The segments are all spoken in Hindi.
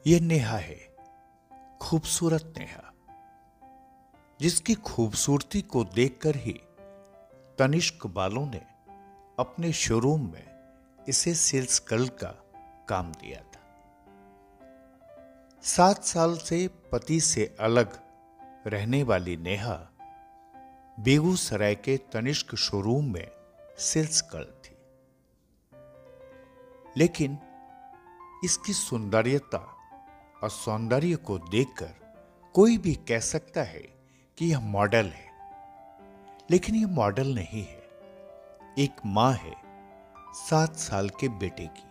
ये नेहा है, खूबसूरत नेहा, जिसकी खूबसूरती को देखकर ही तनिष्क वालों ने अपने शोरूम में इसे सेल्स गर्ल का काम दिया था। 7 साल से पति से अलग रहने वाली नेहा बेगूसराय के तनिष्क शोरूम में सेल्स गर्ल थी, लेकिन इसकी सुंदरियता और सौंदर्य को देखकर कोई भी कह सकता है कि यह मॉडल है, लेकिन यह मॉडल नहीं है। एक मां है 7 साल के बेटे की,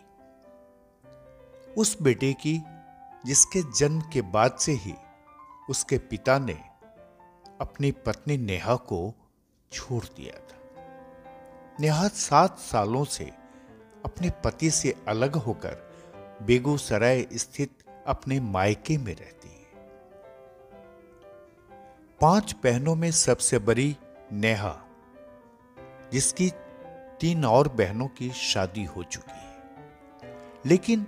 उस बेटे की जिसके जन्म के बाद से ही उसके पिता ने अपनी पत्नी नेहा को छोड़ दिया था। नेहा 7 सालों से अपने पति से अलग होकर बेगूसराय स्थित अपने मायके में रहती है। 5 बहनों में सबसे बड़ी नेहा, जिसकी 3 और बहनों की शादी हो चुकी है, लेकिन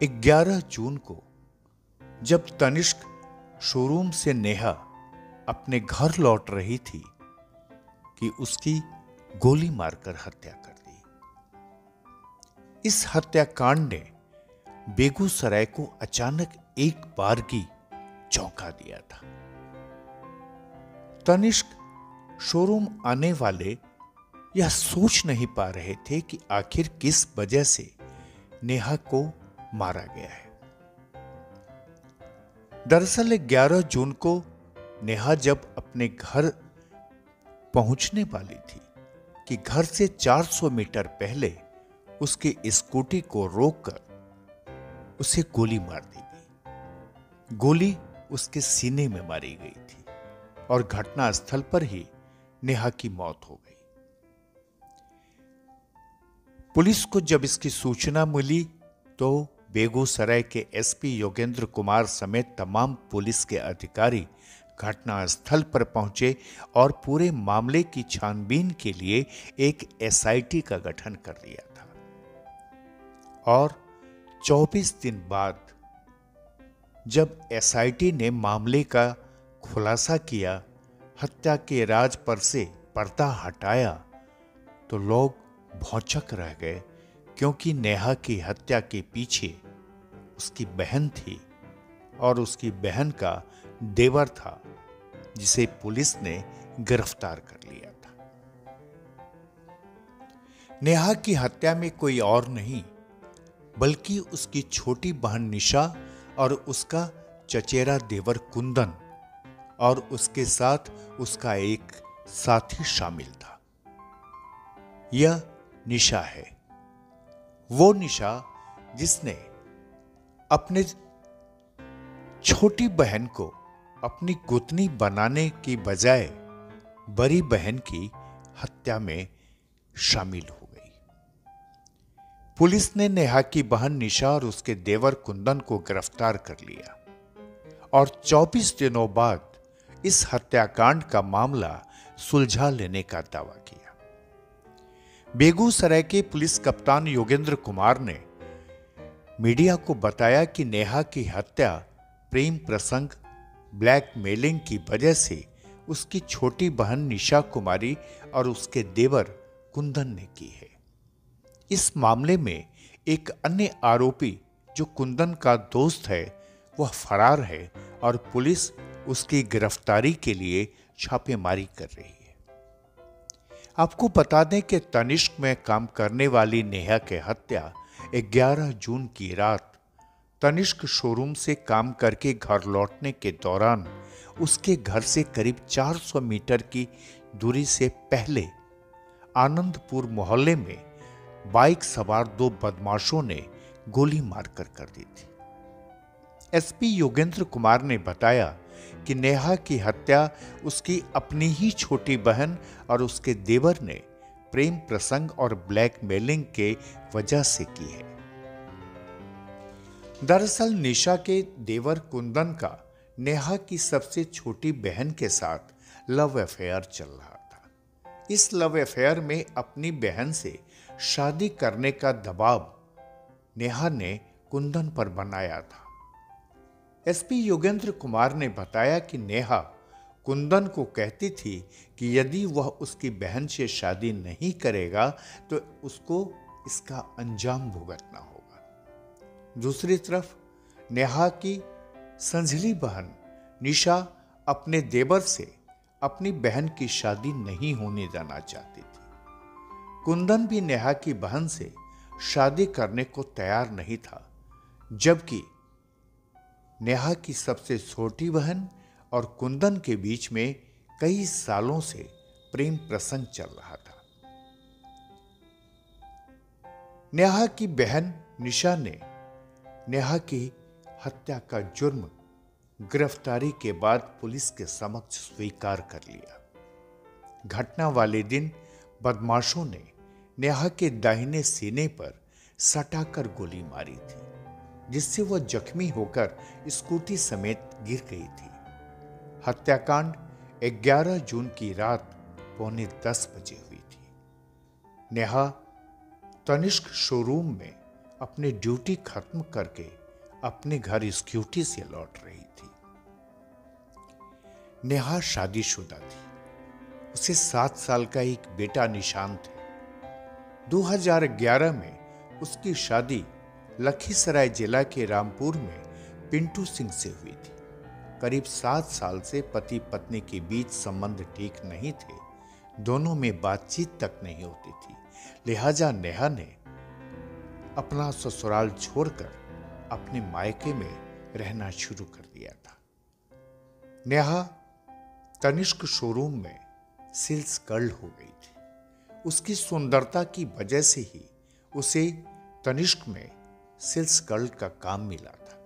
11 जून को जब तनिष्क शोरूम से नेहा अपने घर लौट रही थी कि उसकी गोली मारकर हत्या कर दी। इस हत्याकांड ने बेगूसराय को अचानक एक बारगी चौंका दिया था। तनिष्क शोरूम आने वाले यह सोच नहीं पा रहे थे कि आखिर किस वजह से नेहा को मारा गया है। दरअसल 11 जून को नेहा जब अपने घर पहुंचने वाली थी कि घर से 400 मीटर पहले उसकी स्कूटी को रोककर उसे गोली मार दी गई। गोली उसके सीने में मारी गई थी और घटनास्थल पर ही नेहा की मौत हो गई। पुलिस को जब इसकी सूचना मिली तो बेगूसराय के एसपी योगेंद्र कुमार समेत तमाम पुलिस के अधिकारी घटनास्थल पर पहुंचे और पूरे मामले की छानबीन के लिए एक एसआईटी का गठन कर दिया था। और 24 दिन बाद जब एसआईटी ने मामले का खुलासा किया, हत्या के राज पर से पर्दा हटाया, तो लोग भौंचक रह गए, क्योंकि नेहा की हत्या के पीछे उसकी बहन थी और उसकी बहन का देवर था, जिसे पुलिस ने गिरफ्तार कर लिया था। नेहा की हत्या में कोई और नहीं बल्कि उसकी छोटी बहन निशा और उसका चचेरा देवर कुंदन और उसके साथ उसका एक साथी शामिल था। यह निशा है, वो निशा जिसने अपने छोटी बहन को अपनी गुतनी बनाने की बजाय बड़ी बहन की हत्या में शामिल हो गई। पुलिस ने नेहा की बहन निशा और उसके देवर कुंदन को गिरफ्तार कर लिया और 24 दिनों बाद इस हत्याकांड का मामला सुलझा लेने का दावा किया। बेगूसराय के पुलिस कप्तान योगेंद्र कुमार ने मीडिया को बताया कि नेहा की हत्या प्रेम प्रसंग ब्लैकमेलिंग की वजह से उसकी छोटी बहन निशा कुमारी और उसके देवर कुंदन ने की है। इस मामले में एक अन्य आरोपी जो कुंदन का दोस्त है, वह फरार है और पुलिस उसकी गिरफ्तारी के लिए छापेमारी कर रही है। आपको बता दें कि तनिष्क में काम करने वाली नेहा की हत्या 11 जून की रात तनिष्क शोरूम से काम करके घर लौटने के दौरान उसके घर से करीब 400 मीटर की दूरी से पहले आनंदपुर मोहल्ले में बाइक सवार 2 बदमाशों ने गोली मारकर कर दी थी। एसपी योगेंद्र कुमार ने बताया कि नेहा की हत्या उसकी अपनी ही छोटी बहन और उसके देवर ने प्रेम प्रसंग और ब्लैकमेलिंग के वजह से की है। दरअसल निशा के देवर कुंदन का नेहा की सबसे छोटी बहन के साथ लव अफेयर चल रहा था। इस लव अफेयर में अपनी बहन से शादी करने का दबाव नेहा ने कुंदन पर बनाया था। एसपी योगेंद्र कुमार ने बताया कि नेहा कुंदन को कहती थी कि यदि वह उसकी बहन से शादी नहीं करेगा तो उसको इसका अंजाम भुगतना होगा। दूसरी तरफ नेहा की संझली बहन निशा अपने देवर से अपनी बहन की शादी नहीं होने देना चाहती थी। कुंदन भी नेहा की बहन से शादी करने को तैयार नहीं था, जबकि नेहा की सबसे छोटी बहन और कुंदन के बीच में कई सालों से प्रेम प्रसंग चल रहा था। नेहा की बहन निशा ने नेहा की हत्या का जुर्म गिरफ्तारी के बाद पुलिस के समक्ष स्वीकार कर लिया। घटना वाले दिन बदमाशों ने नेहा के दाहिने सीने पर सटाकर गोली मारी थी, जिससे वह जख्मी होकर स्कूटी समेत गिर गई थी। हत्याकांड 11 जून की रात 9:45 बजे हुई थी। नेहा तनिष्क शोरूम में अपनी ड्यूटी खत्म करके अपने घर स्कूटी से लौट रही थी। नेहा शादीशुदा थी। उसे 7 साल का एक बेटा निशांत है। 2011 में उसकी शादी लखीसराय जिला के रामपुर में पिंटू सिंह से हुई थी। करीब 7 साल से पति पत्नी के बीच संबंध ठीक नहीं थे। दोनों में बातचीत तक नहीं होती थी। लिहाजा नेहा ने अपना ससुराल छोड़कर अपने मायके में रहना शुरू कर दिया था। नेहा तनिष्क शोरूम में सेल्स गर्ल हो गई थी। उसकी सुंदरता की वजह से ही उसे तनिष्क में सेल्स गर्ल का काम मिला था।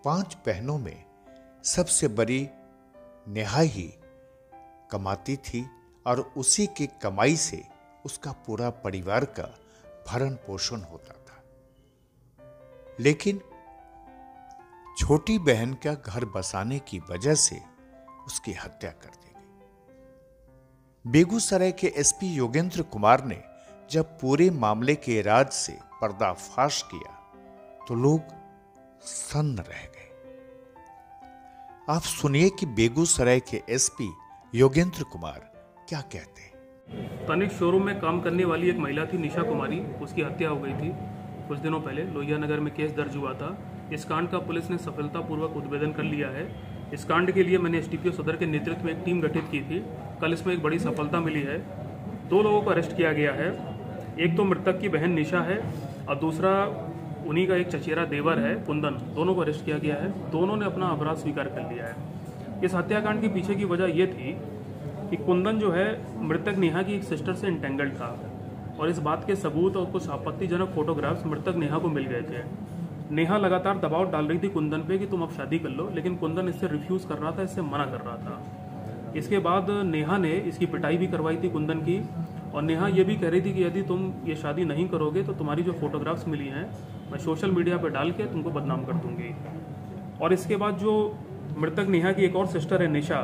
5 बहनों में सबसे बड़ी नेहा ही कमाती थी और उसी की कमाई से उसका पूरा परिवार का भरण पोषण होता था। लेकिन छोटी बहन का घर बसाने की वजह से उसकी हत्या कर दी गई। बेगूसराय के एसपी योगेंद्र कुमार ने जब पूरे मामले के राज से पर्दाफाश किया तो लोग सन्न रह गए। आप सुनिए कि बेगूसराय के एसपी योगेंद्र कुमार क्या कहते हैं। तनिष्क शोरूम में काम करने वाली एक महिला थी निशा कुमारी, उसकी हत्या हो गई थी कुछ दिनों पहले। लोहिया नगर में केस दर्ज हुआ था। इस कांड का पुलिस ने सफलतापूर्वक उद्भेदन कर लिया है। इस कांड के लिए मैंने एसडीपीओ सदर के नेतृत्व में एक टीम गठित की थी। कल इसमें एक बड़ी सफलता मिली है। 2 लोगों को अरेस्ट किया गया है। एक तो मृतक की बहन निशा है और दूसरा उन्हीं का एक चचेरा देवर है कुंदन। दोनों को अरेस्ट किया गया है। दोनों ने अपना अपराध स्वीकार कर लिया है। इस हत्याकांड के पीछे की वजह यह थी कि कुंदन जो है मृतक नेहा की एक सिस्टर से इंटेंगल्ड था और इस बात के सबूत और कुछ आपत्तिजनक फोटोग्राफ्स मृतक नेहा को मिल गए थे। नेहा लगातार दबाव डाल रही थी कुंदन पे कि तुम अब शादी कर लो, लेकिन कुंदन इससे रिफ्यूज कर रहा था, इससे मना कर रहा था। इसके बाद नेहा ने इसकी पिटाई भी करवाई थी कुंदन की और नेहा ये भी कह रही थी कि यदि तुम ये शादी नहीं करोगे तो तुम्हारी जो फोटोग्राफ्स मिली हैं मैं सोशल मीडिया पर डाल के तुमको बदनाम कर दूंगी। और इसके बाद जो मृतक नेहा की एक और सिस्टर है निशा,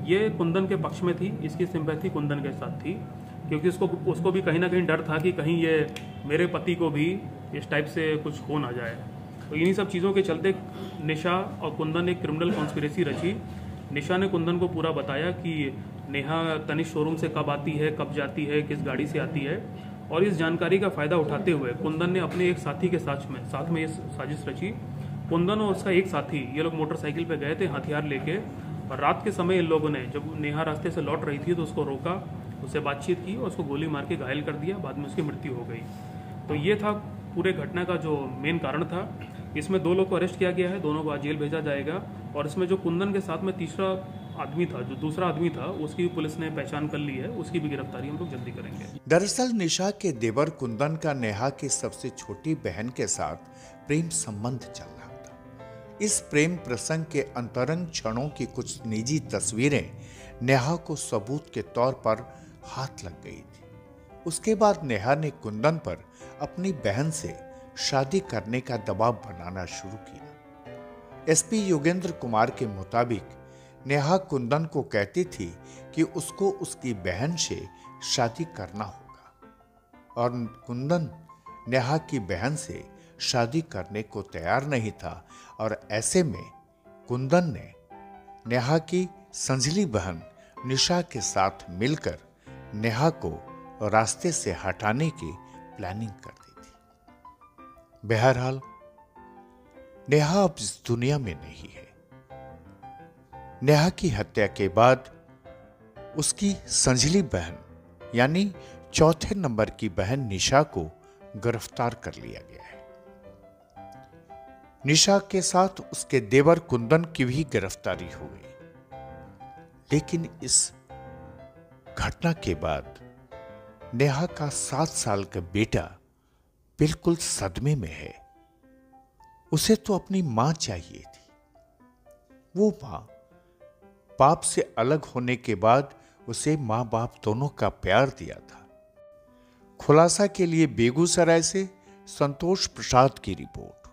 ये कुंदन के पक्ष में थी। इसकी सिंपैथी कुंदन के साथ थी क्योंकि उसको भी कहीं ना कहीं डर था कि कहीं ये मेरे पति को भी इस टाइप से कुछ हो ना जाए। तो इन्हीं सब चीज़ों के चलते निशा और कुंदन एक क्रिमिनल कॉन्स्पिरेसी रची। निशा ने कुंदन को पूरा बताया कि नेहा तनिष्क शोरूम से कब आती है, कब जाती है, किस गाड़ी से आती है। और इस जानकारी का फायदा उठाते हुए कुंदन ने अपने एक साथी के साथ में ये साजिश रची। कुंदन और उसका एक साथी ये लोग मोटरसाइकिल पे गए थे हथियार लेके और रात के समय इन लोगों ने, जब नेहा रास्ते से लौट रही थी तो उसको रोका, उससे बातचीत की और उसको गोली मार के घायल कर दिया। बाद में उसकी मृत्यु हो गई। तो ये था पूरे घटना का जो मेन कारण था। इसमें 2 लोग को अरेस्ट किया गया है, दोनों को आज जेल भेजा जाएगा। और इसमें जो कुंदन के साथ में तीसरा आदमी था, जो दूसरा आदमी था, उसकी भी पुलिस ने पहचान कर ली है। उसकी भी गिरफ्तारी हम लोग जल्दी करेंगे। दरअसल निशा के देवर कुंदन का नेहा की सबसे छोटी बहन के साथ प्रेम संबंध चल रहा था। इस प्रेम प्रसंग के अंतरंग क्षणों की कुछ निजी तस्वीरें नेहा को सबूत के तौर पर हाथ लग गई थी। उसके बाद नेहा ने कुंदन पर अपनी बहन से शादी करने का दबाव बनाना शुरू किया। एसपी योगेंद्र कुमार के मुताबिक नेहा कुंदन को कहती थी कि उसको उसकी बहन से शादी करना होगा और कुंदन नेहा की बहन से शादी करने को तैयार नहीं था और ऐसे में कुंदन ने नेहा की संजली बहन निशा के साथ मिलकर नेहा को रास्ते से हटाने की प्लानिंग कर दी थी। बहरहाल नेहा अब इस दुनिया में नहीं है। नेहा की हत्या के बाद उसकी संजली बहन यानी चौथे नंबर की बहन निशा को गिरफ्तार कर लिया गया है। निशा के साथ उसके देवर कुंदन की भी गिरफ्तारी हो गई। लेकिन इस घटना के बाद नेहा का 7 साल का बेटा बिल्कुल सदमे में है। उसे तो अपनी मां चाहिए थी। वो मां बाप से अलग होने के बाद उसे मां बाप दोनों का प्यार दिया था। खुलासा के लिए बेगूसराय से संतोष प्रसाद की रिपोर्ट।